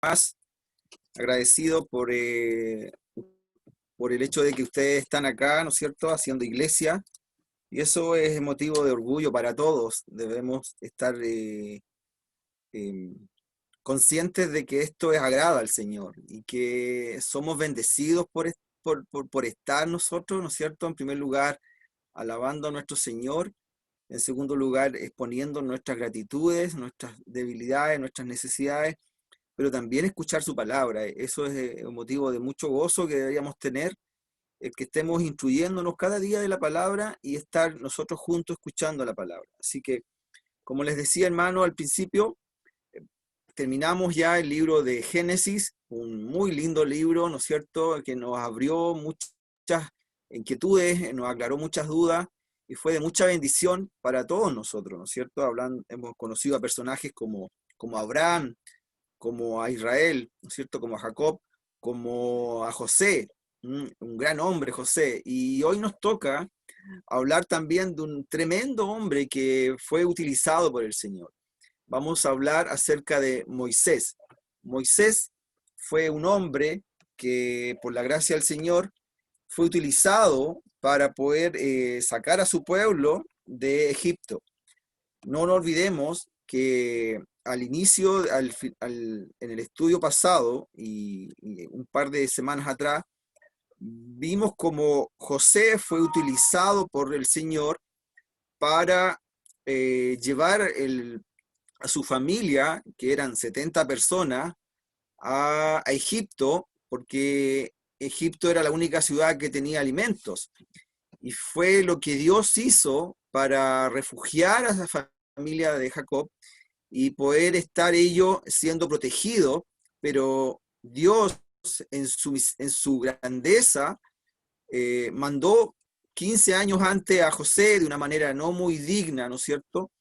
más agradecido por el hecho de que ustedes están acá, ¿no es cierto?, haciendo iglesia, y eso es motivo de orgullo para todos. Debemos estar eh, conscientes de que esto es agrada al Señor y que somos bendecidos por estar nosotros, ¿no es cierto?, en primer lugar, alabando a nuestro Señor, en segundo lugar, exponiendo nuestras gratitudes, nuestras debilidades, nuestras necesidades, pero también escuchar su palabra. Eso es un motivo de mucho gozo que deberíamos tener, el que estemos instruyéndonos cada día de la palabra y estar nosotros juntos escuchando la palabra. Así que, como les decía, hermano, al principio, terminamos ya el libro de Génesis, un muy lindo libro, ¿no es cierto?, que nos abrió muchas inquietudes, nos aclaró muchas dudas y fue de mucha bendición para todos nosotros, ¿no es cierto? Hemos conocido a personajes como Abraham, como a Israel, ¿no es cierto?, como a Jacob, como a José, un gran hombre José. Y hoy nos toca hablar también de un tremendo hombre que fue utilizado por el Señor. Vamos a hablar acerca de Moisés. Moisés fue un hombre que por la gracia del Señor fue utilizado para poder sacar a su pueblo de Egipto. No nos olvidemos que al inicio, en el estudio pasado y un par de semanas atrás, vimos como José fue utilizado por el Señor para llevar a su familia, que eran 70 personas, a Egipto, porque Egipto era la única ciudad que tenía alimentos. Y fue lo que Dios hizo para refugiar a esa familia de Jacob y poder estar ellos siendo protegidos, pero Dios en su grandeza mandó 15 años antes a José de una manera no muy digna, ¿no es cierto?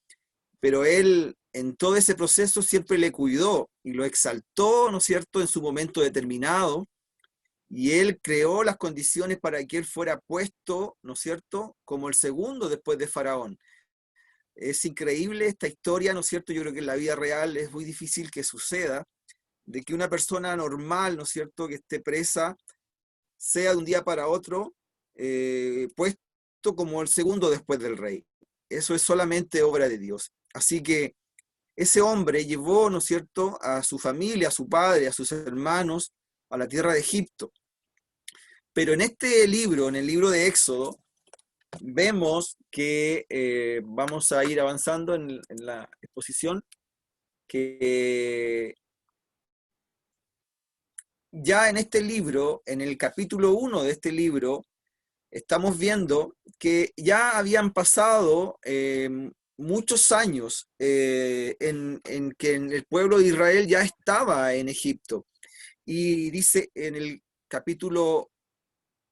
Pero él en todo ese proceso siempre le cuidó y lo exaltó, ¿no es cierto?, en su momento determinado, y él creó las condiciones para que él fuera puesto, ¿no es cierto?, como el segundo después de Faraón. Es increíble esta historia, ¿no es cierto? Yo creo que en la vida real es muy difícil que suceda, de que una persona normal, ¿no es cierto?, que esté presa, sea de un día para otro puesto como el segundo después del rey. Eso es solamente obra de Dios. Así que ese hombre llevó, ¿no es cierto?, a su familia, a su padre, a sus hermanos, a la tierra de Egipto. Pero en este libro, en el libro de Éxodo, vemos que vamos a ir avanzando en la exposición, que ya en este libro, en el capítulo 1 de este libro, estamos viendo que ya habían pasado muchos años en que el pueblo de Israel ya estaba en Egipto. Y dice en el capítulo,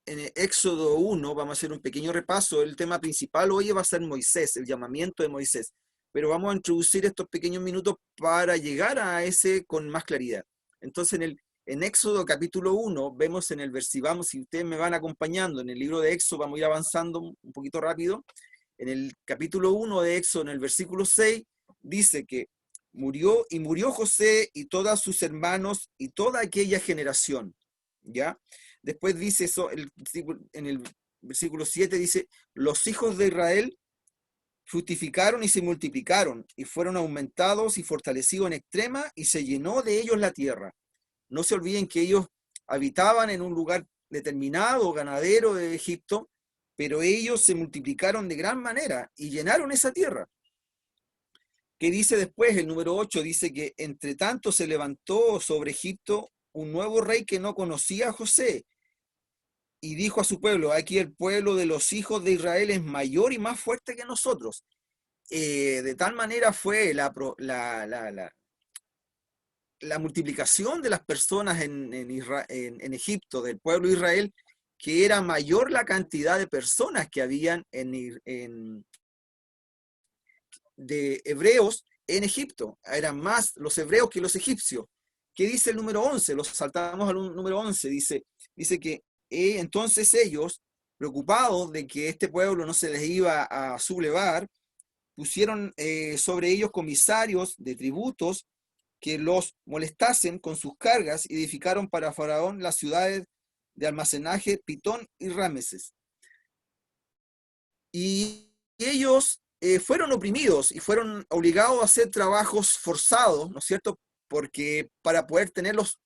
en el Éxodo 1, vamos a hacer un pequeño repaso. El tema principal hoy va a ser Moisés, el llamamiento de Moisés. Pero vamos a introducir estos pequeños minutos para llegar a ese con más claridad. Entonces, en Éxodo capítulo 1, vemos en el versículo, vamos, si ustedes me van acompañando en el libro de Éxodo, vamos a ir avanzando un poquito rápido. En el capítulo 1 de Éxodo, en el versículo 6, dice que murió José y todos sus hermanos y toda aquella generación, ¿ya? Después dice eso, en el versículo 7 dice, los hijos de Israel fructificaron y se multiplicaron, y fueron aumentados y fortalecidos en extrema, y se llenó de ellos la tierra. No se olviden que ellos habitaban en un lugar determinado, ganadero de Egipto, pero ellos se multiplicaron de gran manera y llenaron esa tierra. ¿Qué dice después? El número 8 dice que entre tanto se levantó sobre Egipto un nuevo rey que no conocía a José, y dijo a su pueblo, aquí el pueblo de los hijos de Israel es mayor y más fuerte que nosotros. De tal manera fue la multiplicación de las personas en Egipto, del pueblo de Israel, que era mayor la cantidad de personas que habían de hebreos en Egipto. Eran más los hebreos que los egipcios. ¿Qué dice el número 11? Los saltamos al número 11. Dice que entonces ellos, preocupados de que este pueblo no se les iba a sublevar, pusieron sobre ellos comisarios de tributos que los molestasen con sus cargas y edificaron para Faraón las ciudades de almacenaje Pitón y Rameses. Y ellos fueron oprimidos y fueron obligados a hacer trabajos forzados, ¿no es cierto? Porque para poder tenerlos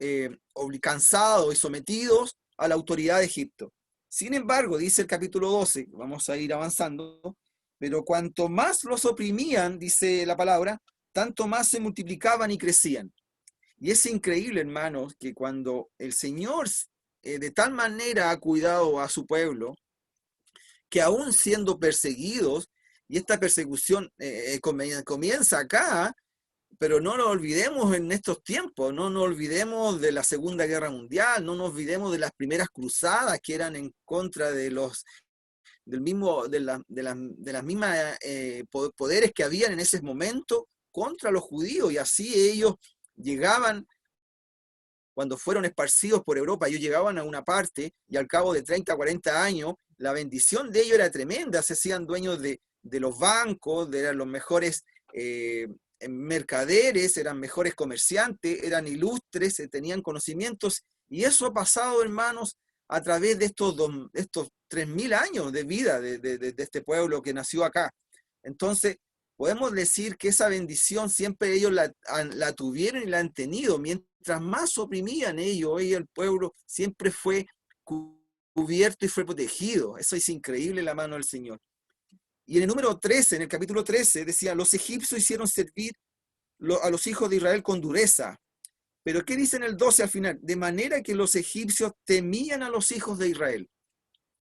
cansados y sometidos a la autoridad de Egipto. Sin embargo, dice el capítulo 12, vamos a ir avanzando, pero cuanto más los oprimían, dice la palabra, tanto más se multiplicaban y crecían. Y es increíble, hermanos, que cuando el Señor de tal manera ha cuidado a su pueblo, que aún siendo perseguidos, y esta persecución comienza acá, pero no nos olvidemos en estos tiempos, no nos olvidemos de la Segunda Guerra Mundial, no nos olvidemos de las primeras cruzadas que eran en contra de las mismas poderes que habían en ese momento contra los judíos, y así ellos llegaban, cuando fueron esparcidos por Europa, ellos llegaban a una parte y al cabo de 30, 40 años, la bendición de ellos era tremenda, se hacían dueños de los bancos, eran los mejores mercaderes, eran mejores comerciantes, eran ilustres, tenían conocimientos, y eso ha pasado, hermanos, a través de estos 3.000 años de vida de este pueblo que nació acá. Entonces, podemos decir que esa bendición siempre ellos la tuvieron y la han tenido. Mientras más oprimían ellos, el pueblo siempre fue cubierto y fue protegido. Eso es increíble, la mano del Señor. Y en el número 13, en el capítulo 13, decía, los egipcios hicieron servir a los hijos de Israel con dureza. Pero ¿qué dice en el 12 al final? De manera que los egipcios temían a los hijos de Israel.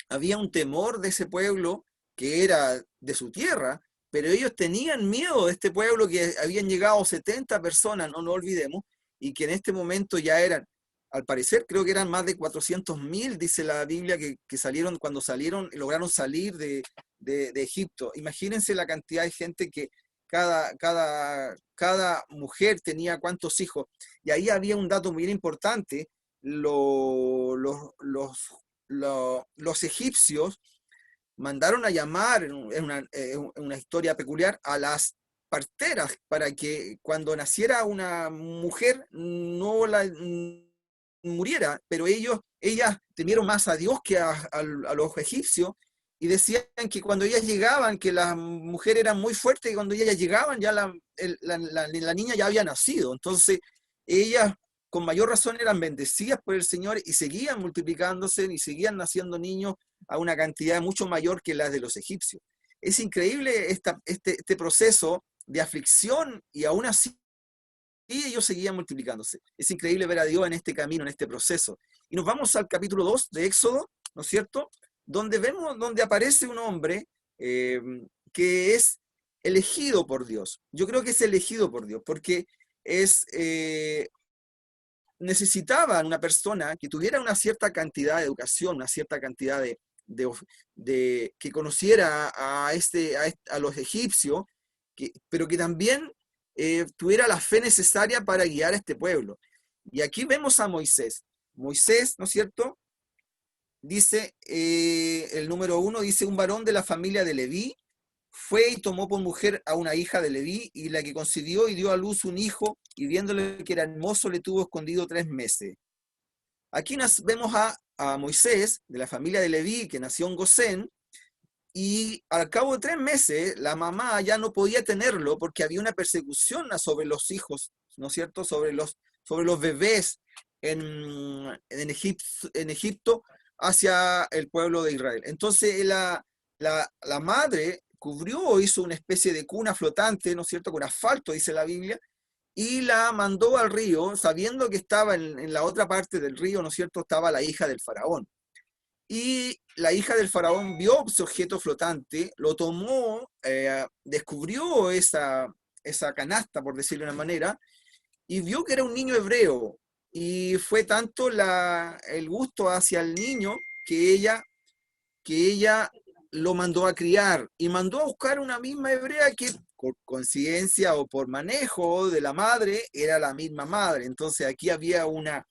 Había un temor de ese pueblo que era de su tierra, pero ellos tenían miedo de este pueblo que habían llegado 70 personas, no nos olvidemos, y que en este momento ya eran, al parecer creo que eran más de 400.000, dice la Biblia, que salieron, cuando salieron, lograron salir de Egipto. Imagínense la cantidad de gente que cada mujer tenía cuántos hijos. Y ahí había un dato muy importante, los egipcios mandaron a llamar, en una historia peculiar, a las parteras para que cuando naciera una mujer no la muriera, pero ellas temieron más a Dios que a los egipcios, y decían que cuando ellas llegaban, que las mujeres eran muy fuertes, y cuando ellas llegaban ya la niña ya había nacido. Entonces ellas con mayor razón eran bendecidas por el Señor y seguían multiplicándose y seguían naciendo niños a una cantidad mucho mayor que la de los egipcios. Es increíble este proceso de aflicción, y aún así ellos seguían multiplicándose. Es increíble ver a Dios en este camino, en este proceso. Y nos vamos al capítulo 2 de Éxodo, ¿no es cierto? Donde aparece un hombre que es elegido por Dios. Yo creo que es elegido por Dios, porque necesitaban una persona que tuviera una cierta cantidad de educación, una cierta cantidad que conociera a los egipcios, pero que también tuviera la fe necesaria para guiar a este pueblo. Y aquí vemos a Moisés. Moisés, ¿no es cierto? Dice, el número 1 dice, un varón de la familia de Leví fue y tomó por mujer a una hija de Leví, y la que concibió y dio a luz un hijo, y viéndole que era hermoso, le tuvo escondido 3 meses. Aquí vemos a Moisés, de la familia de Leví, que nació en Gosén, y al cabo de 3 meses, la mamá ya no podía tenerlo porque había una persecución sobre los hijos, ¿no es cierto?, sobre los bebés en Egipto hacia el pueblo de Israel. Entonces la madre hizo una especie de cuna flotante, ¿no es cierto?, con asfalto, dice la Biblia, y la mandó al río, sabiendo que estaba en la otra parte del río, ¿no es cierto?, estaba la hija del faraón. Y la hija del faraón vio ese objeto flotante, lo tomó, descubrió esa canasta, por decirlo de una manera, y vio que era un niño hebreo. Y fue tanto el gusto hacia el niño que ella lo mandó a criar y mandó a buscar una misma hebrea que, por coincidencia o por manejo de la madre, era la misma madre. Entonces aquí había una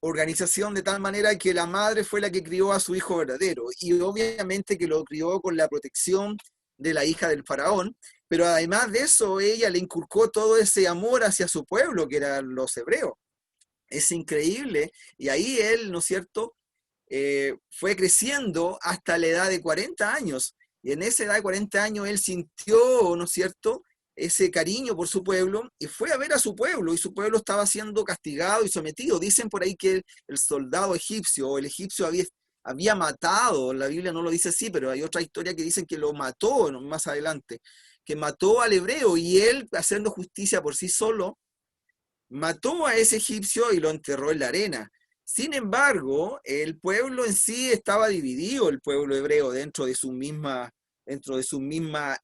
organización de tal manera que la madre fue la que crió a su hijo verdadero, y obviamente que lo crió con la protección de la hija del faraón, pero además de eso, ella le inculcó todo ese amor hacia su pueblo, que eran los hebreos. Es increíble. Y ahí él, ¿no es cierto?, fue creciendo hasta la edad de 40 años. Y en esa edad de 40 años él sintió, ¿no es cierto?, ese cariño por su pueblo y fue a ver a su pueblo y su pueblo estaba siendo castigado y sometido. Dicen por ahí que el soldado egipcio o el egipcio había matado, la Biblia no lo dice así, pero hay otra historia que dicen que lo mató más adelante, que mató al hebreo y él, haciendo justicia por sí solo, mató a ese egipcio y lo enterró en la arena. Sin embargo, el pueblo en sí estaba dividido, el pueblo hebreo, dentro de su misma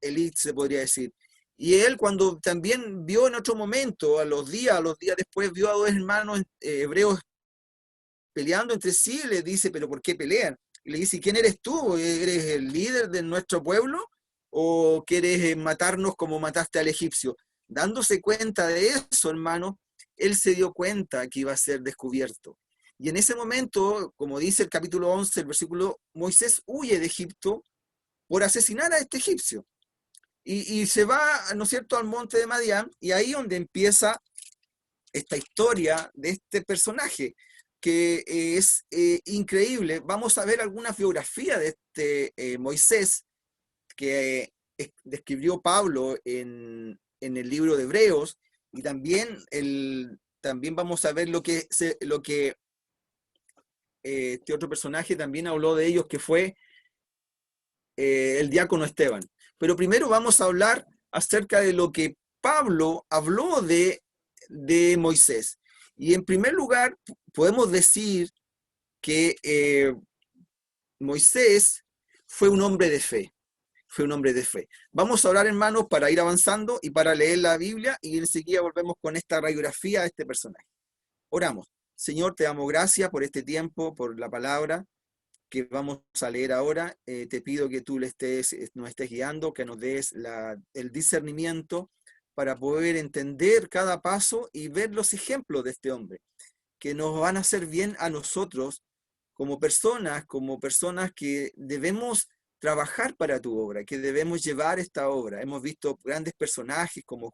élite, se podría decir. Y él, cuando también vio en otro momento, a los días después, vio a dos hermanos hebreos peleando entre sí, le dice, ¿pero por qué pelean? Y le dice, ¿quién eres tú? ¿Eres el líder de nuestro pueblo? ¿O quieres matarnos como mataste al egipcio? Dándose cuenta de eso, hermano, él se dio cuenta que iba a ser descubierto. Y en ese momento, como dice el capítulo 11, el versículo, Moisés huye de Egipto por asesinar a este egipcio. Y se va, ¿no es cierto?, al monte de Madián, y ahí donde empieza esta historia de este personaje, que es increíble. Vamos a ver alguna biografía de este Moisés, que describió Pablo en el libro de Hebreos, y también vamos a ver lo que este otro personaje también habló de ellos, que fue el diácono Esteban. Pero primero vamos a hablar acerca de lo que Pablo habló de Moisés. Y en primer lugar, podemos decir que Moisés fue un hombre de fe. Fue un hombre de fe. Vamos a orar, hermanos, para ir avanzando y para leer la Biblia, y enseguida volvemos con esta radiografía de este personaje. Oramos. Señor, te damos gracias por este tiempo, por la palabra que vamos a leer ahora. Te pido que tú nos estés guiando, que nos des el discernimiento para poder entender cada paso y ver los ejemplos de este hombre, que nos van a hacer bien a nosotros como personas que debemos trabajar para tu obra, que debemos llevar esta obra. Hemos visto grandes personajes como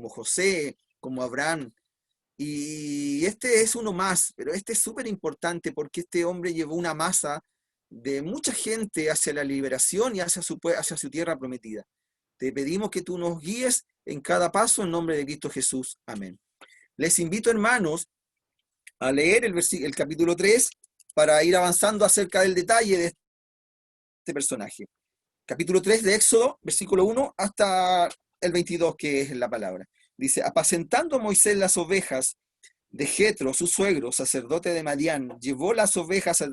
José, como Abraham, y este es uno más, pero este es súper importante porque este hombre llevó una masa de mucha gente hacia la liberación y hacia su tierra prometida. Te pedimos que tú nos guíes en cada paso en nombre de Cristo Jesús. Amén. Les invito, hermanos, a leer el capítulo 3 para ir avanzando acerca del detalle de este personaje. Capítulo 3 de Éxodo, versículo 1 hasta el 22, que es la palabra. Dice, apacentando Moisés las ovejas de Jetro, su suegro, sacerdote de Madián, llevó las ovejas a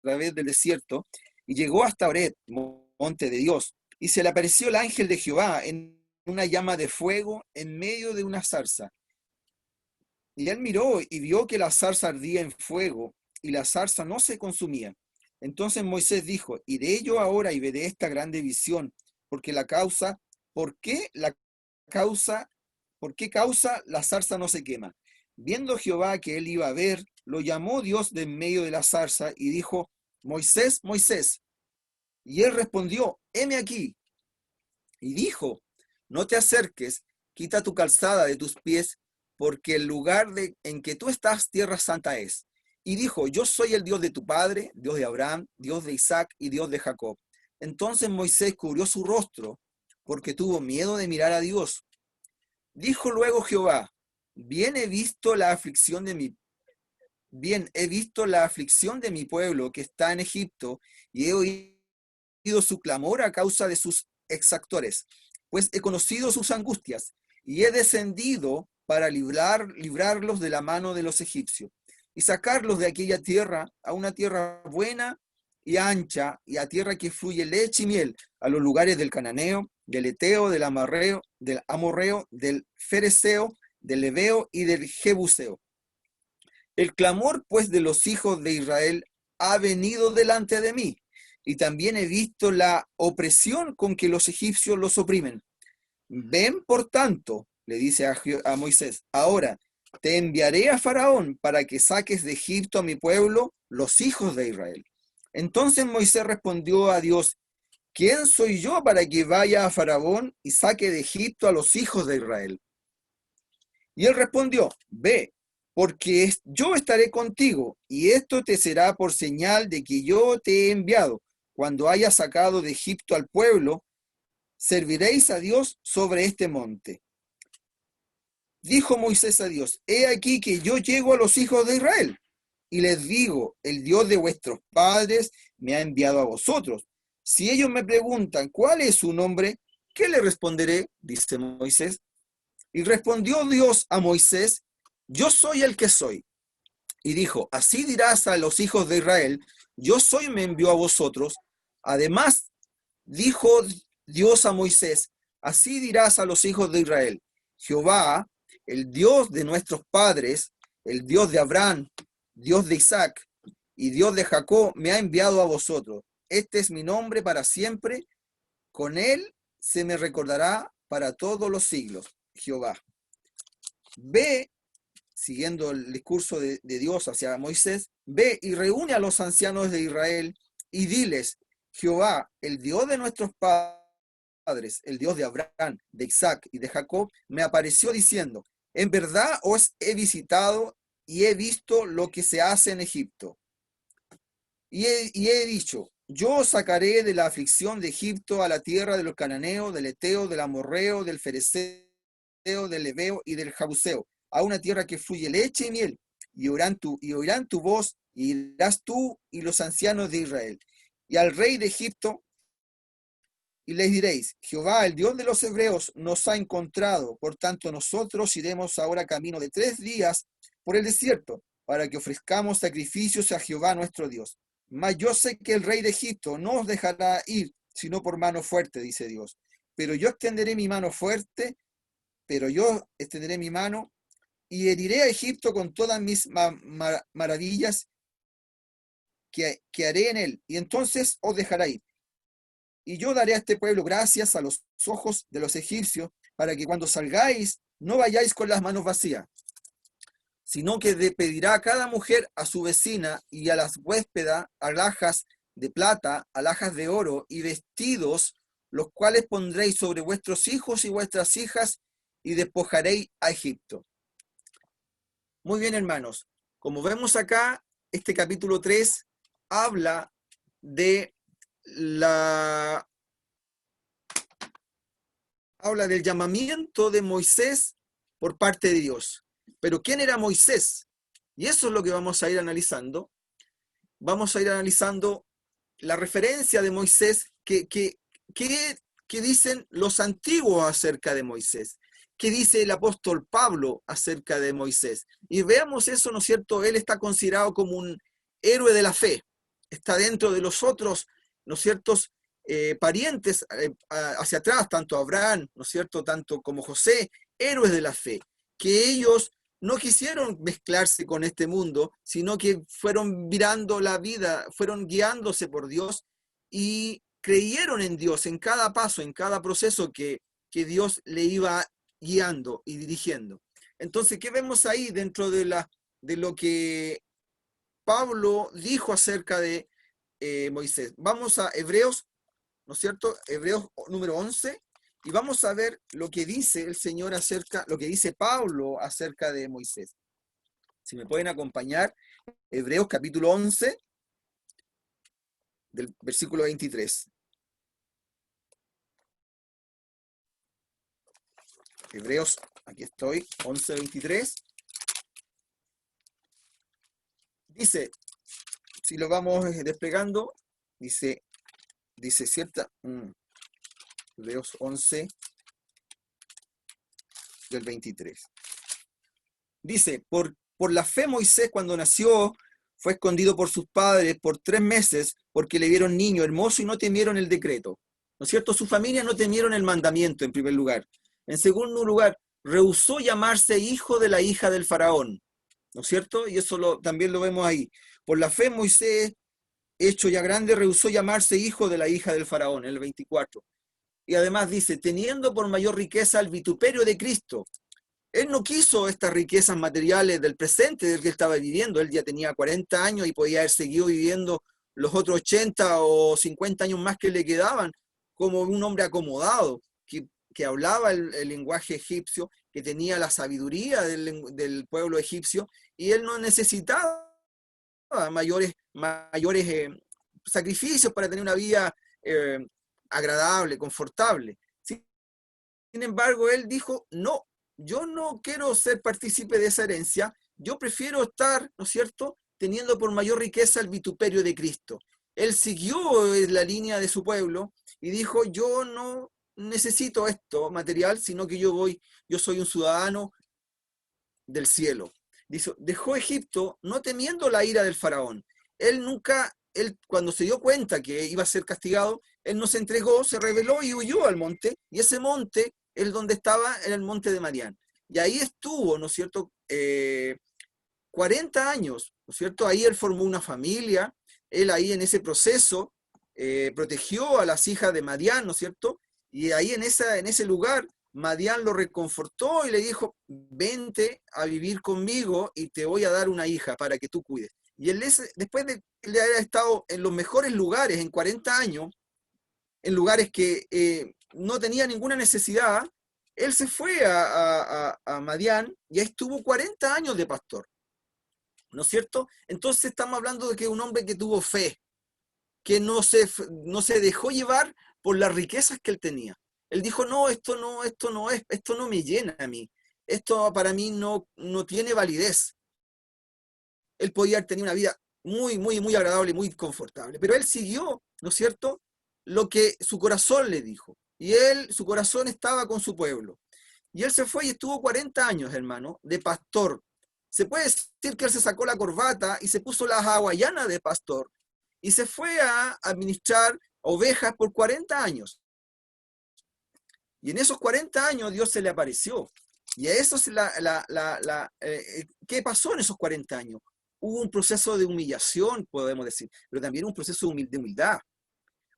través del desierto y llegó hasta Horeb, monte de Dios, y se le apareció el ángel de Jehová en una llama de fuego en medio de una zarza. Y él miró y vio que la zarza ardía en fuego y la zarza no se consumía. Entonces Moisés dijo, iré yo ahora y veré esta grande visión, ¿por qué causa la zarza no se quema? Viendo Jehová que él iba a ver, lo llamó Dios de en medio de la zarza y dijo, Moisés, Moisés. Y él respondió, heme aquí. Y dijo, no te acerques, quita tu calzada de tus pies, porque el lugar en que tú estás, tierra santa es. Y dijo, yo soy el Dios de tu padre, Dios de Abraham, Dios de Isaac y Dios de Jacob. Entonces Moisés cubrió su rostro, porque tuvo miedo de mirar a Dios. Dijo luego Jehová, bien he visto la aflicción de mi pueblo que está en Egipto, y he oído su clamor a causa de sus exactores, pues he conocido sus angustias, y he descendido para librarlos de la mano de los egipcios, y sacarlos de aquella tierra a una tierra buena y ancha, y a tierra que fluye leche y miel, a los lugares del cananeo, del eteo, del amorreo, del fereceo, del heveo y del jebuseo. El clamor, pues, de los hijos de Israel ha venido delante de mí, y también he visto la opresión con que los egipcios los oprimen. Ven, por tanto, le dice a Moisés, ahora te enviaré a Faraón para que saques de Egipto a mi pueblo, los hijos de Israel. Entonces Moisés respondió a Dios, ¿quién soy yo para que vaya a Faraón y saque de Egipto a los hijos de Israel? Y él respondió, ve, porque yo estaré contigo, y esto te será por señal de que yo te he enviado. Cuando hayas sacado de Egipto al pueblo, serviréis a Dios sobre este monte. Dijo Moisés a Dios, he aquí que yo llego a los hijos de Israel, y les digo, el Dios de vuestros padres me ha enviado a vosotros. Si ellos me preguntan, ¿cuál es su nombre? ¿Qué le responderé? Dice Moisés. Y respondió Dios a Moisés, yo soy el que soy. Y dijo, así dirás a los hijos de Israel, yo soy, me envió a vosotros. Además, dijo Dios a Moisés, así dirás a los hijos de Israel, Jehová, el Dios de nuestros padres, el Dios de Abraham, Dios de Isaac y Dios de Jacob, me ha enviado a vosotros. Este es mi nombre para siempre, con él se me recordará para todos los siglos. Jehová. Ve, siguiendo el discurso de Dios hacia Moisés, ve y reúne a los ancianos de Israel y diles, Jehová, el Dios de nuestros padres, el Dios de Abraham, de Isaac y de Jacob, me apareció diciendo, en verdad os he visitado y he visto lo que se hace en Egipto. Y he dicho, yo os sacaré de la aflicción de Egipto a la tierra de los cananeos, del eteo, del amorreo, del fereceo, del Ebeo y del Jabuseo, a una tierra que fluye leche y miel, y oirán tu voz, y irás tú y los ancianos de Israel, y al rey de Egipto, y les diréis, Jehová, el Dios de los hebreos, nos ha encontrado, por tanto nosotros iremos ahora camino de 3 días por el desierto, para que ofrezcamos sacrificios a Jehová nuestro Dios. Mas yo sé que el rey de Egipto no os dejará ir, sino por mano fuerte, dice Dios. Pero yo extenderé mi mano y heriré a Egipto con todas mis maravillas que haré en él, y entonces os dejará ir. Y yo daré a este pueblo gracias a los ojos de los egipcios, para que cuando salgáis no vayáis con las manos vacías, sino que pedirá a cada mujer a su vecina y a las huéspedas alhajas de plata, alhajas de oro y vestidos, los cuales pondréis sobre vuestros hijos y vuestras hijas, y despojaréis a Egipto. Muy bien, hermanos. Como vemos acá, este capítulo 3 habla de habla del llamamiento de Moisés por parte de Dios. Pero ¿quién era Moisés? Y eso es lo que vamos a ir analizando. Vamos a ir analizando la referencia de Moisés que dicen los antiguos acerca de Moisés. ¿Qué dice el apóstol Pablo acerca de Moisés? Y veamos eso, ¿no es cierto? Él está considerado como un héroe de la fe. Está dentro de los otros, ¿no es cierto?, parientes hacia atrás, tanto Abraham, ¿no es cierto?, tanto como José, héroes de la fe, que ellos no quisieron mezclarse con este mundo, sino que fueron mirando la vida, fueron guiándose por Dios y creyeron en Dios en cada paso, en cada proceso que Dios le iba guiando y dirigiendo. Entonces, ¿qué vemos ahí dentro de lo que Pablo dijo acerca de Moisés? Vamos a Hebreos, ¿no es cierto? Hebreos número 11, y vamos a ver lo que dice el Señor lo que dice Pablo acerca de Moisés. Si me pueden acompañar, Hebreos capítulo 11, del versículo 23. Hebreos, aquí estoy, 11, 23. Dice, si lo vamos desplegando, dice cierta, Hebreos 11, del 23. Dice, por la fe Moisés cuando nació fue escondido por sus padres por 3 meses porque le vieron niño hermoso y no temieron el decreto. ¿No es cierto? Su familia no temieron el mandamiento en primer lugar. En segundo lugar, rehusó llamarse hijo de la hija del faraón. ¿No es cierto? Y eso también lo vemos ahí. Por la fe Moisés, hecho ya grande, rehusó llamarse hijo de la hija del faraón, en el 24. Y además dice, teniendo por mayor riqueza el vituperio de Cristo. Él no quiso estas riquezas materiales del presente del que estaba viviendo. Él ya tenía 40 años y podía haber seguido viviendo los otros 80 o 50 años más que le quedaban, como un hombre acomodado, que hablaba el lenguaje egipcio, que tenía la sabiduría del pueblo egipcio, y él no necesitaba mayores sacrificios para tener una vida eh, agradable, confortable. Sin embargo, él dijo, no, yo no quiero ser partícipe de esa herencia, yo prefiero estar, ¿no es cierto?, teniendo por mayor riqueza el vituperio de Cristo. Él siguió la línea de su pueblo y dijo, yo no necesito esto material, sino que yo soy un ciudadano del cielo. Dejó Egipto no temiendo la ira del faraón. Él cuando se dio cuenta que iba a ser castigado, él no se entregó, se rebeló y huyó al monte, y ese monte, el donde estaba, era el monte de Madián. Y ahí estuvo, ¿no es cierto?, 40 años, ¿no es cierto? Ahí él formó una familia, él ahí en ese proceso protegió a las hijas de Madián, ¿no es cierto? Y ahí en ese lugar Madián lo reconfortó y le dijo, vente a vivir conmigo y te voy a dar una hija para que tú cuides. Y él, después de haber estado en los mejores lugares en 40 años, en lugares que no tenía ninguna necesidad, él se fue a Madián y ahí estuvo 40 años de pastor, ¿no es cierto? Entonces estamos hablando de que un hombre que tuvo fe, que no se dejó llevar por las riquezas que él tenía. Él dijo, no, esto no me llena a mí. Esto para mí no tiene validez. Él podía tener una vida muy, muy, muy agradable, muy confortable. Pero él siguió, ¿no es cierto?, lo que su corazón le dijo. Y su corazón estaba con su pueblo. Y él se fue y estuvo 40 años, hermano, de pastor. Se puede decir que él se sacó la corbata y se puso la hawaiana de pastor y se fue a administrar ovejas por 40 años. Y en esos 40 años Dios se le apareció. Y a eso es ¿qué pasó en esos 40 años? Hubo un proceso de humillación, podemos decir, pero también un proceso de humildad,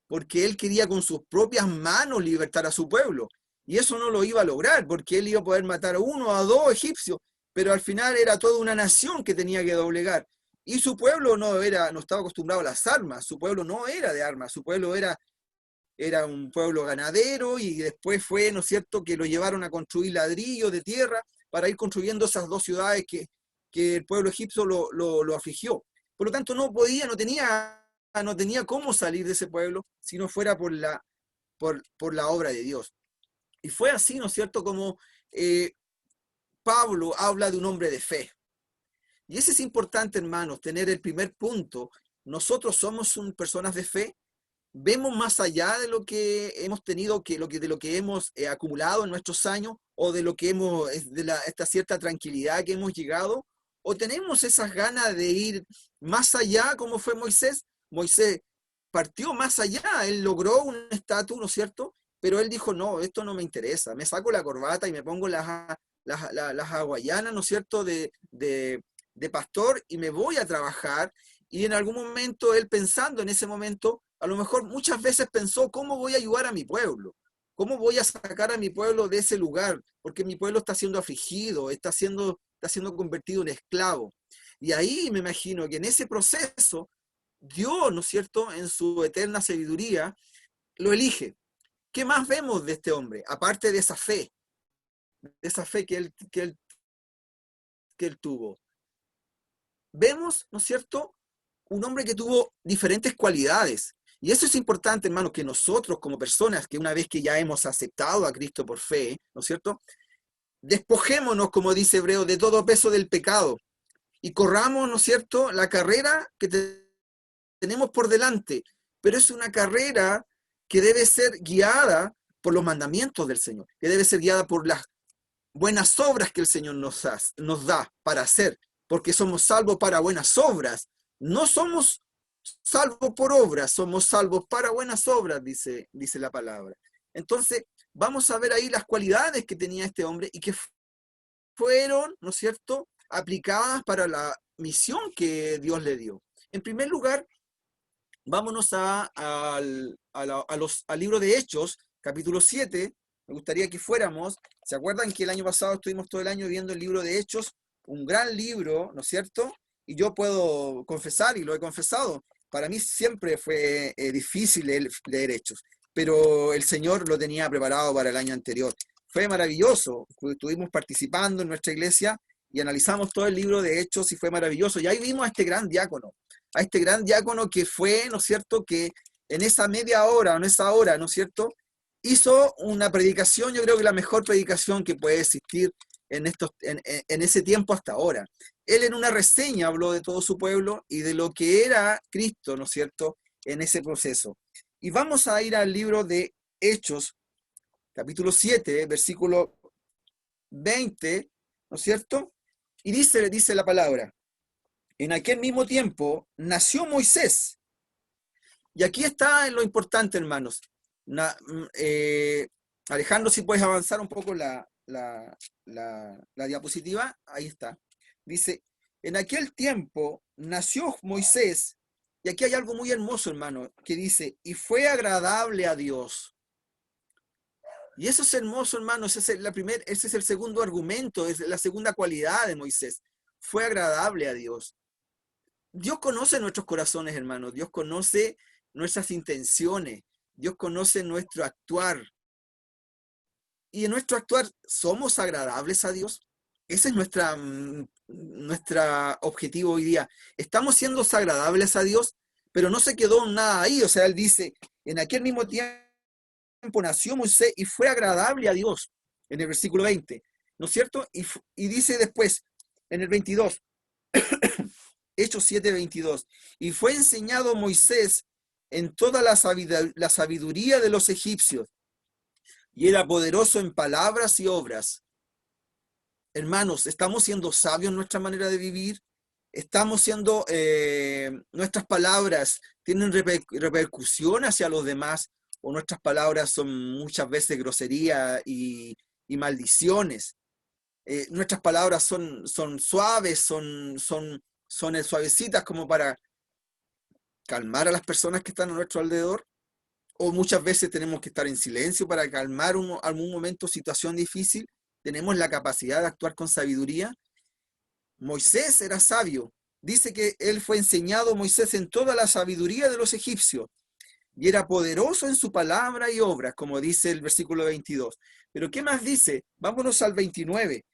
porque él quería con sus propias manos libertar a su pueblo. Y eso no lo iba a lograr, porque él iba a poder matar a uno o a dos egipcios, pero al final era toda una nación que tenía que doblegar. Y su pueblo no estaba acostumbrado a las armas, su pueblo no era de armas, su pueblo era un pueblo ganadero, y después fue, ¿no es cierto?, que lo llevaron a construir ladrillos de tierra para ir construyendo esas dos ciudades que el pueblo egipcio lo afligió. Por lo tanto, no tenía cómo salir de ese pueblo si no fuera por la obra de Dios. Y fue así, ¿no es cierto?, como Pablo habla de un hombre de fe. Y ese es importante, hermanos, tener el primer punto. Nosotros somos personas de fe, vemos más allá de lo que hemos tenido, de lo que hemos acumulado en nuestros años, o de lo que esta cierta tranquilidad que hemos llegado, o tenemos esas ganas de ir más allá, como fue Moisés. Moisés partió más allá, él logró un estatus, ¿no es cierto? Pero él dijo, no, esto no me interesa, me saco la corbata y me pongo las hawaianas, ¿no es cierto?, de pastor, y me voy a trabajar. Y en algún momento él, pensando en ese momento, a lo mejor muchas veces pensó, ¿cómo voy a ayudar a mi pueblo? ¿Cómo voy a sacar a mi pueblo de ese lugar? Porque mi pueblo está siendo afligido, está siendo convertido en esclavo. Y ahí me imagino que en ese proceso, Dios, ¿no es cierto?, en su eterna sabiduría, lo elige. ¿Qué más vemos de este hombre? Aparte de esa fe que él tuvo. Vemos, ¿no es cierto?, un hombre que tuvo diferentes cualidades. Y eso es importante, hermano, que nosotros como personas que una vez que ya hemos aceptado a Cristo por fe, ¿no es cierto?, despojémonos, como dice Hebreo, de todo peso del pecado y corramos, ¿no es cierto?, la carrera que tenemos por delante. Pero es una carrera que debe ser guiada por los mandamientos del Señor, que debe ser guiada por las buenas obras que el Señor nos da para hacer, porque somos salvos para buenas obras. No somos salvos por obras, somos salvos para buenas obras, dice la palabra. Entonces, vamos a ver ahí las cualidades que tenía este hombre y que fueron, ¿no es cierto?, aplicadas para la misión que Dios le dio. En primer lugar, vámonos al libro de Hechos, capítulo 7. Me gustaría que fuéramos. ¿Se acuerdan que el año pasado estuvimos todo el año viendo el libro de Hechos? Un gran libro, ¿no es cierto? Y yo puedo confesar, y lo he confesado, para mí siempre fue difícil leer Hechos. pero el Señor lo tenía preparado para el año anterior. Fue maravilloso, estuvimos participando en nuestra iglesia y analizamos todo el libro de Hechos y fue maravilloso. Y ahí vimos a este gran diácono que fue, ¿no es cierto?, que en esa media hora, en esa hora, ¿no es cierto?, hizo una predicación, yo creo que la mejor predicación que puede existir en ese tiempo hasta ahora. Él en una reseña habló de todo su pueblo y de lo que era Cristo, ¿no es cierto?, en ese proceso. Y vamos a ir al libro de Hechos, capítulo 7, versículo 20, ¿no es cierto? Y dice la palabra, en aquel mismo tiempo nació Moisés. Y aquí está lo importante, hermanos. Alejandro, si puedes avanzar un poco la diapositiva, ahí está. Dice, en aquel tiempo nació Moisés, y aquí hay algo muy hermoso, hermano, que dice, y fue agradable a Dios. Y eso es hermoso, hermano, ese es el segundo argumento, es la segunda cualidad de Moisés. Fue agradable a Dios. Dios conoce nuestros corazones, hermano, Dios conoce nuestras intenciones, Dios conoce nuestro actuar. Y en nuestro actuar, ¿somos agradables a Dios? Ese es nuestra objetivo hoy día. Estamos siendo agradables a Dios, pero no se quedó nada ahí. O sea, él dice, en aquel mismo tiempo nació Moisés y fue agradable a Dios, en el versículo 20, ¿no es cierto? Y dice después, en el 22, Hechos 7, 22, y fue enseñado Moisés en toda la sabiduría de los egipcios, y era poderoso en palabras y obras. Hermanos, ¿estamos siendo sabios en nuestra manera de vivir? ¿Estamos siendo, nuestras palabras tienen repercusión hacia los demás? ¿O nuestras palabras son muchas veces grosería y maldiciones? Nuestras palabras son suaves, son suavecitas como para calmar a las personas que están a nuestro alrededor. O muchas veces tenemos que estar en silencio para calmar algún momento, situación difícil. Tenemos la capacidad de actuar con sabiduría. Moisés era sabio. Dice que él fue enseñado, Moisés, en toda la sabiduría de los egipcios. Y era poderoso en su palabra y obra, como dice el versículo 22. Pero ¿qué más dice? Vámonos al 29.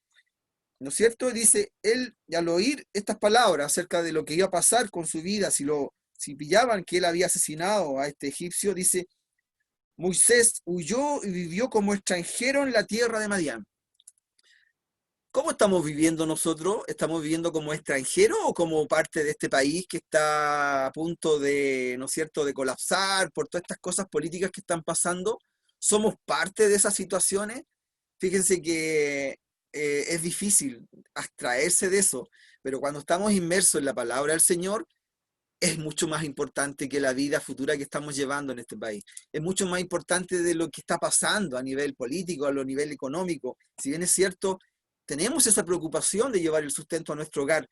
¿No es cierto? Dice, él al oír estas palabras acerca de lo que iba a pasar con su vida, si pillaban que él había asesinado a este egipcio, dice, Moisés huyó y vivió como extranjero en la tierra de Madián. ¿Cómo estamos viviendo nosotros? ¿Estamos viviendo como extranjeros o como parte de este país que está a punto de, ¿no es cierto?, de colapsar por todas estas cosas políticas que están pasando? ¿Somos parte de esas situaciones? Fíjense que es difícil abstraerse de eso, pero cuando estamos inmersos en la palabra del Señor, es mucho más importante que la vida futura que estamos llevando en este país. Es mucho más importante de lo que está pasando a nivel político, a nivel económico. Si bien es cierto, tenemos esa preocupación de llevar el sustento a nuestro hogar,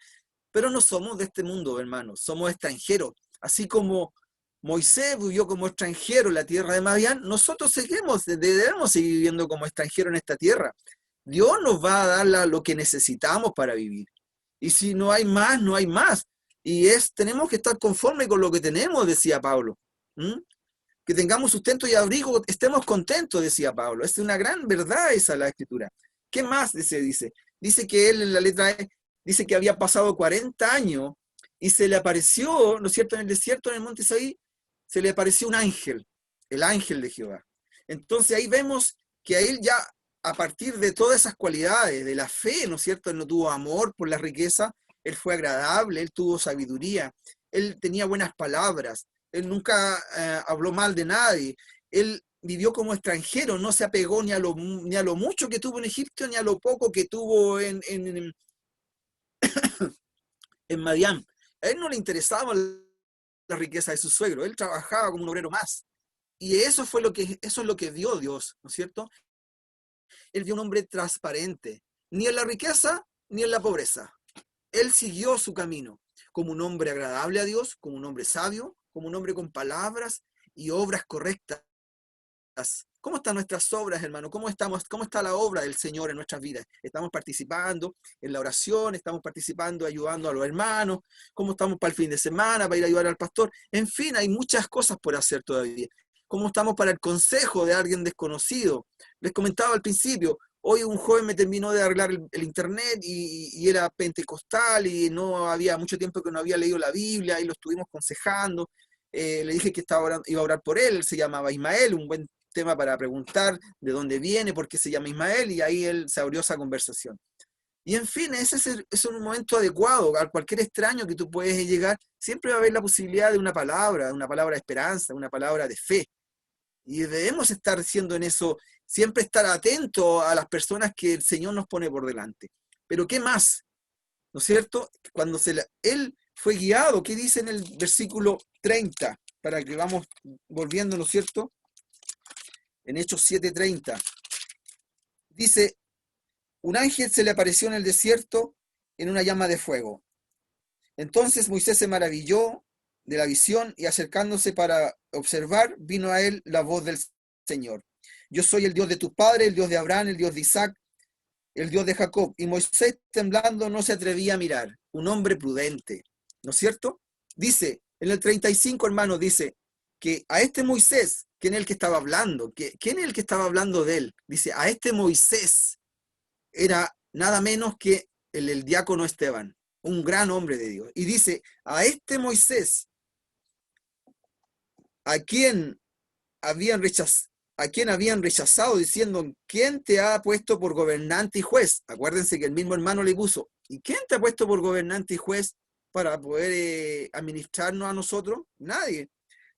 pero no somos de este mundo, hermanos, somos extranjeros. Así como Moisés vivió como extranjero en la tierra de Madián, nosotros debemos seguir viviendo como extranjeros en esta tierra. Dios nos va a dar lo que necesitamos para vivir. Y si no hay más, no hay más. Y tenemos que estar conformes con lo que tenemos, decía Pablo. Que tengamos sustento y abrigo, estemos contentos, decía Pablo. Es una gran verdad esa la escritura. ¿Qué más dice que él en la letra E, dice que había pasado 40 años y se le apareció, ¿no es cierto?, en el desierto, en el monte Saí, se le apareció un ángel, el ángel de Jehová. Entonces ahí vemos que a él ya, a partir de todas esas cualidades, de la fe, ¿no es cierto?, él no tuvo amor por la riqueza, él fue agradable, él tuvo sabiduría, él tenía buenas palabras, él nunca habló mal de nadie, él vivió como extranjero, no se apegó ni a lo mucho que tuvo en Egipto, ni a lo poco que tuvo en Madián. A él no le interesaba la riqueza de su suegro, él trabajaba como un obrero más. Y eso es lo que vio Dios, ¿no es cierto? Él vio un hombre transparente, ni en la riqueza ni en la pobreza. Él siguió su camino como un hombre agradable a Dios, como un hombre sabio, como un hombre con palabras y obras correctas. ¿Cómo están nuestras obras, hermano? ¿Cómo está la obra del Señor en nuestras vidas? ¿Estamos participando en la oración? ¿Estamos participando, ayudando a los hermanos? ¿Cómo estamos para el fin de semana, para ir a ayudar al pastor? En fin, hay muchas cosas por hacer todavía. ¿Cómo estamos para el consejo de alguien desconocido? Les comentaba al principio, hoy un joven me terminó de arreglar el internet y era pentecostal y no había mucho tiempo que no había leído la Biblia y lo estuvimos aconsejando. Le dije que iba a orar por él se llamaba Ismael, un buen tema para preguntar de dónde viene, por qué se llama Ismael, y ahí él se abrió esa conversación. Y en fin, ese es un momento adecuado. A cualquier extraño que tú puedes llegar, siempre va a haber la posibilidad de una palabra de esperanza, una palabra de fe. Y debemos estar haciendo en eso, siempre estar atentos a las personas que el Señor nos pone por delante. Pero ¿qué más? ¿No es cierto? Él fue guiado, ¿qué dice en el versículo 30? Para que vamos volviendo, ¿no es cierto? En Hechos 7:30. Dice, un ángel se le apareció en el desierto en una llama de fuego. Entonces Moisés se maravilló de la visión y acercándose para observar, vino a él la voz del Señor. Yo soy el Dios de tu padre, el Dios de Abraham, el Dios de Isaac, el Dios de Jacob. Y Moisés, temblando, no se atrevía a mirar. Un hombre prudente, ¿no es cierto? Dice, en el 35, hermano, dice que a este Moisés, ¿quién es el que estaba hablando? ¿Quién es el que estaba hablando de él? Dice, a este Moisés era nada menos que el diácono Esteban, un gran hombre de Dios. Y dice, a este Moisés, a quien habían rechazado diciendo, ¿quién te ha puesto por gobernante y juez? Acuérdense que el mismo hermano le puso, ¿y quién te ha puesto por gobernante y juez para poder administrarnos a nosotros? Nadie.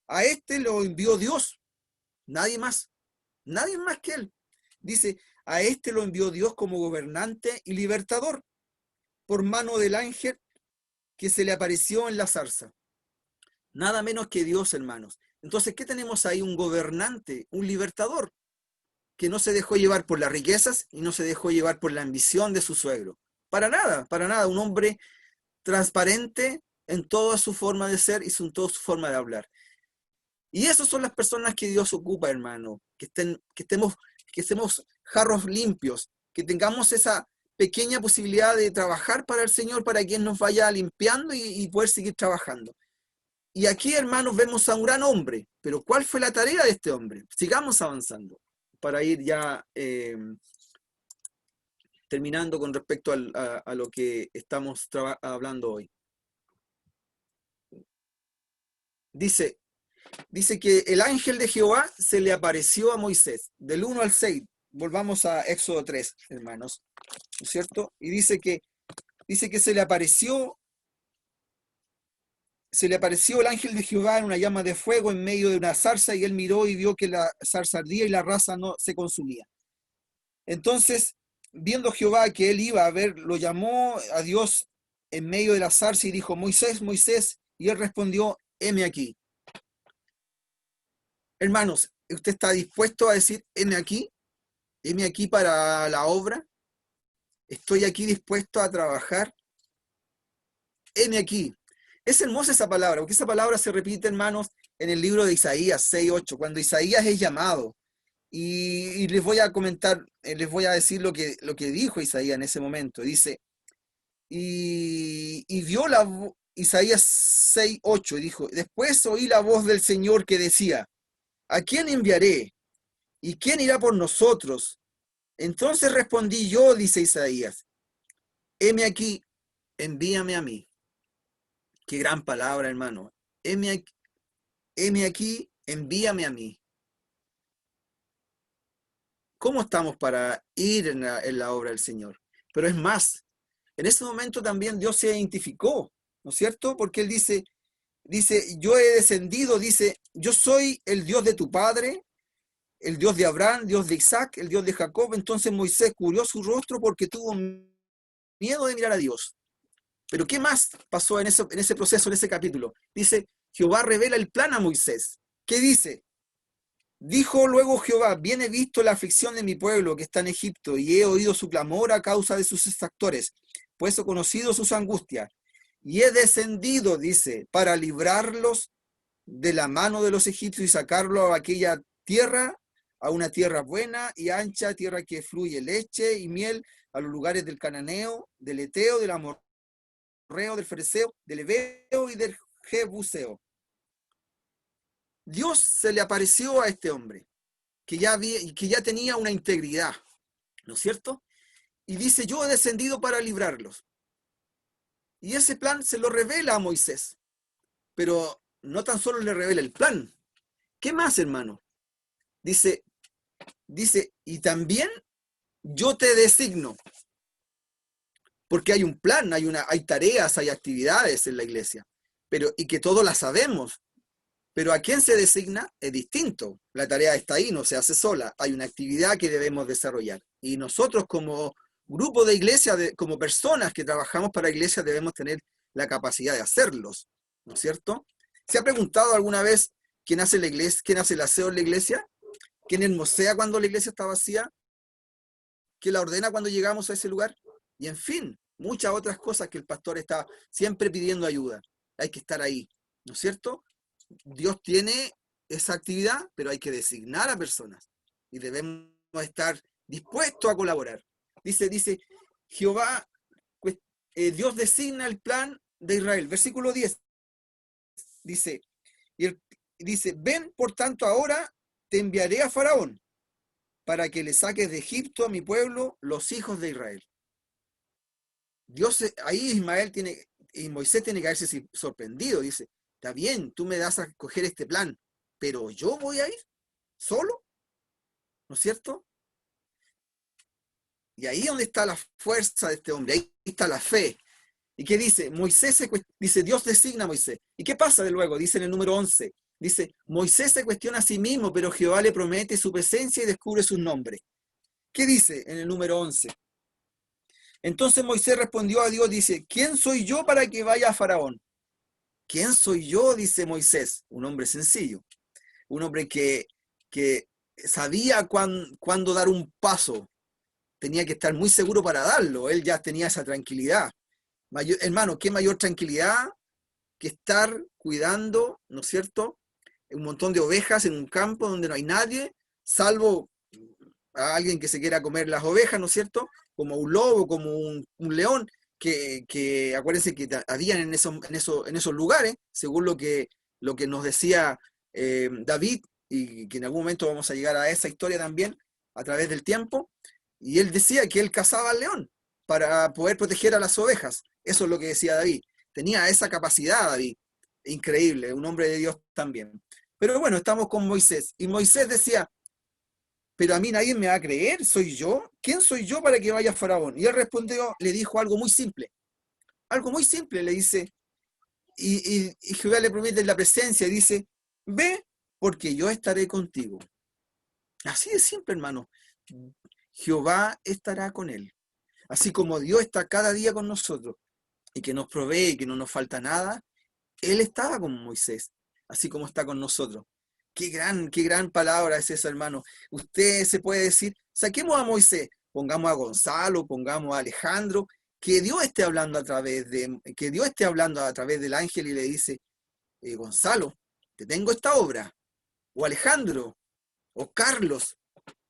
A este lo envió Dios, nadie más que él. Dice, a este lo envió Dios como gobernante y libertador por mano del ángel que se le apareció en la zarza. Nada menos que Dios, hermanos. Entonces, ¿qué tenemos ahí? Un gobernante, un libertador, que no se dejó llevar por las riquezas y no se dejó llevar por la ambición de su suegro. Para nada. Un hombre transparente en toda su forma de ser y en toda su forma de hablar. Y esas son las personas que Dios ocupa, hermano. Que estemos jarros limpios, que tengamos esa pequeña posibilidad de trabajar para el Señor, para que Él nos vaya limpiando y poder seguir trabajando. Y aquí, hermanos, vemos a un gran hombre, pero ¿cuál fue la tarea de este hombre? Sigamos avanzando para ir ya terminando con respecto a lo que estamos hablando hoy. Dice que el ángel de Jehová se le apareció a Moisés, del 1 al 6. Volvamos a Éxodo 3, hermanos, ¿no es cierto? Y dice que se le apareció el ángel de Jehová en una llama de fuego en medio de una zarza, y él miró y vio que la zarza ardía y la raza no se consumía. Entonces, viendo Jehová que él iba a ver, lo llamó a Dios en medio de la zarza y dijo, Moisés, Moisés, y él respondió, heme aquí. Hermanos, ¿usted está dispuesto a decir, heme aquí? ¿Heme aquí para la obra? ¿Estoy aquí dispuesto a trabajar? Heme aquí. Es hermosa esa palabra, porque esa palabra se repite, hermanos, en el libro de Isaías 6:8, cuando Isaías es llamado. Y les voy a comentar, les voy a decir lo que dijo Isaías en ese momento. Dice, y vio Isaías 6:8, y dijo, después oí la voz del Señor que decía, ¿a quién enviaré? ¿Y quién irá por nosotros? Entonces respondí yo, dice Isaías, heme aquí, envíame a mí. Qué gran palabra, hermano. Heme aquí, envíame a mí. ¿Cómo estamos para ir en la obra del Señor? Pero es más, en ese momento también Dios se identificó, ¿no es cierto? Porque Él dice, yo he descendido, dice, yo soy el Dios de tu padre, el Dios de Abraham, Dios de Isaac, el Dios de Jacob. Entonces Moisés cubrió su rostro porque tuvo miedo de mirar a Dios. Pero ¿qué más pasó en ese proceso, en ese capítulo? Dice, Jehová revela el plan a Moisés. ¿Qué dice? Dijo luego Jehová, bien he visto la aflicción de mi pueblo que está en Egipto, y he oído su clamor a causa de sus exactores, pues he conocido sus angustias. Y he descendido, dice, para librarlos de la mano de los egipcios y sacarlo a aquella tierra, a una tierra buena y ancha, tierra que fluye leche y miel, a los lugares del cananeo, del eteo, del amorreo, del fereceo, del heveo y del jebuseo. Dios se le apareció a este hombre, que ya tenía una integridad, ¿no es cierto? Y dice, yo he descendido para librarlos. Y ese plan se lo revela a Moisés, pero no tan solo le revela el plan. ¿Qué más, hermano? Dice, y también yo te designo, porque hay un plan, hay tareas, hay actividades en la iglesia, y que todos las sabemos, pero a quién se designa es distinto. La tarea está ahí, no se hace sola, hay una actividad que debemos desarrollar. Y nosotros como grupo de iglesia, como personas que trabajamos para la iglesia, debemos tener la capacidad de hacerlos, ¿no es cierto? ¿Se ha preguntado alguna vez quién hace la iglesia, quién hace el aseo en la iglesia? ¿Quién hermosea cuando la iglesia está vacía? ¿Quién la ordena cuando llegamos a ese lugar? Y en fin, muchas otras cosas que el pastor está siempre pidiendo ayuda. Hay que estar ahí, ¿no es cierto? Dios tiene esa actividad, pero hay que designar a personas y debemos estar dispuestos a colaborar. Dice Jehová, Dios designa el plan de Israel. Versículo 10 dice, ven por tanto ahora te enviaré a Faraón para que le saques de Egipto a mi pueblo, los hijos de Israel. Dios, ahí y Moisés tiene que haberse sorprendido, dice, está bien, tú me das a coger este plan, pero yo voy a ir solo, ¿no es cierto? Y ahí es donde está la fuerza de este hombre, ahí está la fe. ¿Y qué dice? Dice, Dios designa a Moisés. ¿Y qué pasa de luego? Dice en el número 11, dice, Moisés se cuestiona a sí mismo, pero Jehová le promete su presencia y descubre sus nombres. ¿Qué dice en el número 11? Entonces Moisés respondió a Dios, dice, ¿quién soy yo para que vaya a Faraón? ¿Quién soy yo? Dice Moisés, un hombre sencillo, un hombre que sabía cuándo dar un paso, tenía que estar muy seguro para darlo, él ya tenía esa tranquilidad. Hermano, ¿qué mayor tranquilidad que estar cuidando, ¿no es cierto?, un montón de ovejas en un campo donde no hay nadie, salvo a alguien que se quiera comer las ovejas, ¿no es cierto?, como un lobo, como un león, que acuérdense que habían en esos lugares, según lo que nos decía David, y que en algún momento vamos a llegar a esa historia también, a través del tiempo, y él decía que él cazaba al león para poder proteger a las ovejas. Eso es lo que decía David. Tenía esa capacidad David, increíble, un hombre de Dios también. Pero bueno, estamos con Moisés, y Moisés decía, pero a mí nadie me va a creer, ¿soy yo? ¿Quién soy yo para que vaya a Faraón? Y él respondió, le dijo algo muy simple, le dice, y Jehová le promete en la presencia, y dice, ve, porque yo estaré contigo. Así de simple, hermano. Jehová estará con él. Así como Dios está cada día con nosotros, y que nos provee, y que no nos falta nada, él estaba con Moisés, así como está con nosotros. Qué gran palabra es esa, hermano. Usted se puede decir, saquemos a Moisés, pongamos a Gonzalo, pongamos a Alejandro, que Dios esté hablando a través del ángel y le dice, Gonzalo, te tengo esta obra, o Alejandro, o Carlos,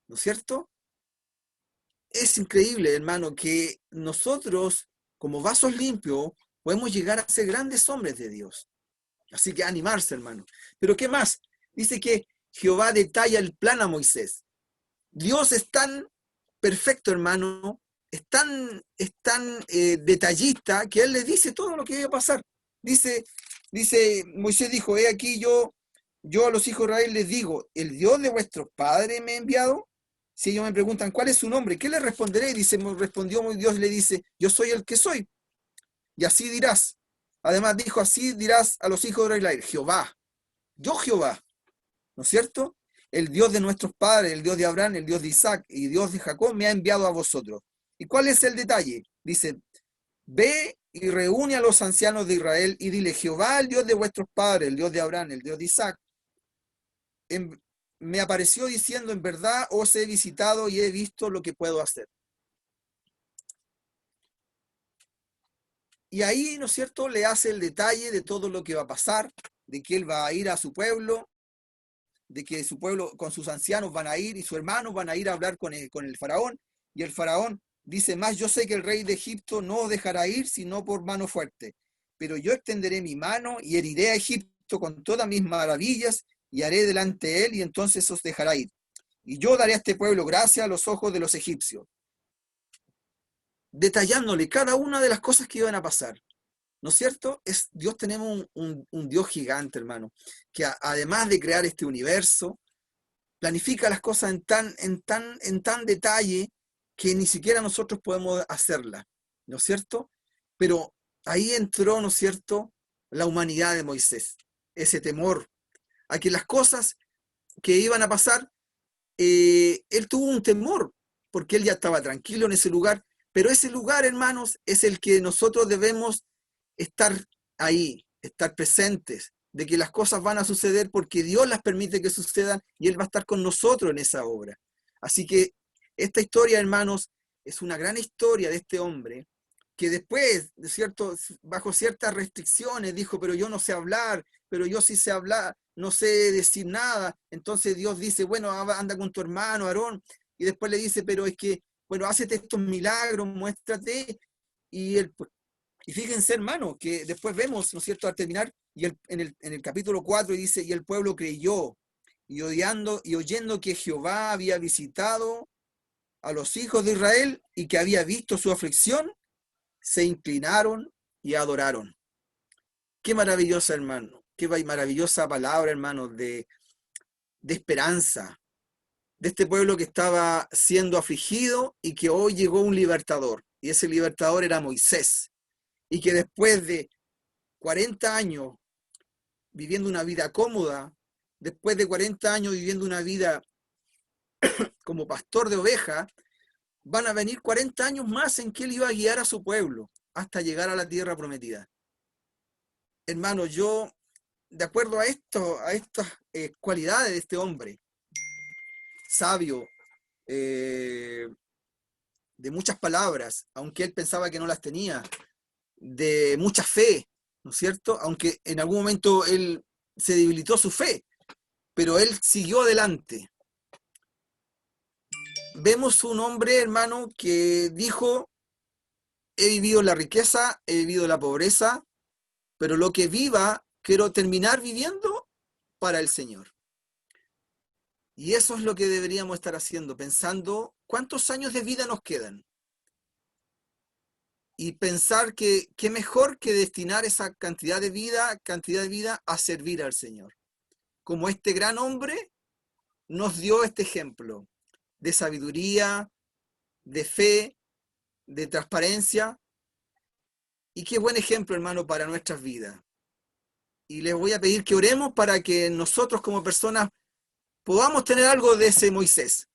¿no es cierto? Es increíble, hermano, que nosotros, como vasos limpios, podemos llegar a ser grandes hombres de Dios. Así que animarse, hermano. Pero ¿qué más? Dice que Jehová detalla el plan a Moisés. Dios es tan perfecto, hermano, es tan detallista, que Él le dice todo lo que iba a pasar. Dice, Moisés dijo, he aquí yo a los hijos de Israel les digo, ¿el Dios de vuestros padres me ha enviado? Si ellos me preguntan, ¿cuál es su nombre? ¿Qué les responderé? Dice, respondió Dios, le dice, yo soy el que soy. Y así dirás. Además dijo, así dirás a los hijos de Israel, Jehová, yo Jehová, ¿no es cierto? El Dios de nuestros padres, el Dios de Abraham, el Dios de Isaac y Dios de Jacob me ha enviado a vosotros. ¿Y cuál es el detalle? Dice, ve y reúne a los ancianos de Israel y dile, Jehová, el Dios de vuestros padres, el Dios de Abraham, el Dios de Isaac, me apareció diciendo, en verdad os he visitado y he visto lo que puedo hacer. Y ahí, ¿no es cierto?, le hace el detalle de todo lo que va a pasar, de que él va a ir a su pueblo, de que su pueblo con sus ancianos van a ir y sus hermanos van a ir a hablar con el faraón, y el faraón dice, más yo sé que el rey de Egipto no os dejará ir sino por mano fuerte, pero yo extenderé mi mano y heriré a Egipto con todas mis maravillas y haré delante de él, y entonces os dejará ir. Y yo daré a este pueblo gracia a los ojos de los egipcios, detallándole cada una de las cosas que iban a pasar. ¿No es cierto? Dios, tenemos un Dios gigante, hermano, que además de crear este universo, planifica las cosas en tan detalle que ni siquiera nosotros podemos hacerlas, ¿no es cierto? Pero ahí entró, ¿no es cierto?, la humanidad de Moisés, ese temor a que las cosas que iban a pasar, él tuvo un temor, porque él ya estaba tranquilo en ese lugar, pero ese lugar, hermanos, es el que nosotros debemos estar ahí, estar presentes, de que las cosas van a suceder porque Dios las permite que sucedan y Él va a estar con nosotros en esa obra. Así que esta historia, hermanos, es una gran historia de este hombre que después, bajo ciertas restricciones, dijo, pero yo no sé hablar, pero yo sí sé hablar, no sé decir nada. Entonces Dios dice, bueno, anda con tu hermano Aarón, y después le dice, pero es que, bueno, hácete estos milagros, muéstrate, y él, pues, y fíjense, hermano, que después vemos, ¿no es cierto?, al terminar, y en el capítulo 4 dice, y el pueblo creyó, y oyendo que Jehová había visitado a los hijos de Israel y que había visto su aflicción, se inclinaron y adoraron. Qué maravillosa, hermano, qué maravillosa palabra, hermano, de esperanza, de este pueblo que estaba siendo afligido y que hoy llegó un libertador, y ese libertador era Moisés, y que después de 40 años viviendo una vida cómoda, después de 40 años viviendo una vida como pastor de ovejas, van a venir 40 años más en que él iba a guiar a su pueblo hasta llegar a la tierra prometida. Hermano, yo, de acuerdo a estas cualidades de este hombre, sabio, de muchas palabras, aunque él pensaba que no las tenía, de mucha fe, ¿no es cierto? Aunque en algún momento él se debilitó su fe, pero él siguió adelante. Vemos un hombre, hermano, que dijo, he vivido la riqueza, he vivido la pobreza, pero lo que viva, quiero terminar viviendo para el Señor. Y eso es lo que deberíamos estar haciendo, pensando cuántos años de vida nos quedan. Y pensar que qué mejor que destinar esa cantidad de vida a servir al Señor. Como este gran hombre nos dio este ejemplo de sabiduría, de fe, de transparencia. Y qué buen ejemplo, hermano, para nuestras vidas. Y les voy a pedir que oremos para que nosotros como personas podamos tener algo de ese Moisés.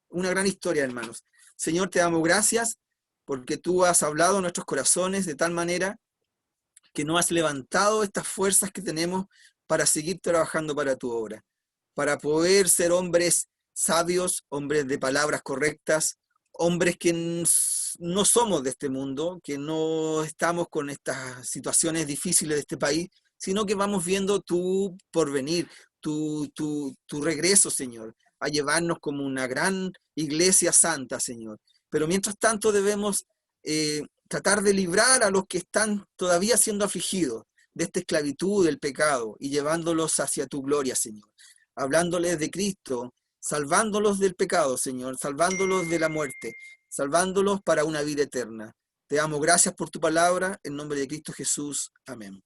Una gran historia, hermanos. Señor, te damos gracias porque tú has hablado en nuestros corazones de tal manera que nos has levantado estas fuerzas que tenemos para seguir trabajando para tu obra, para poder ser hombres sabios, hombres de palabras correctas, hombres que no somos de este mundo, que no estamos con estas situaciones difíciles de este país, sino que vamos viendo tu porvenir, tu regreso, Señor, a llevarnos como una gran iglesia santa, Señor. Pero mientras tanto debemos tratar de librar a los que están todavía siendo afligidos de esta esclavitud del pecado y llevándolos hacia tu gloria, Señor. Hablándoles de Cristo, salvándolos del pecado, Señor, salvándolos de la muerte, salvándolos para una vida eterna. Te damos gracias por tu palabra, en nombre de Cristo Jesús. Amén.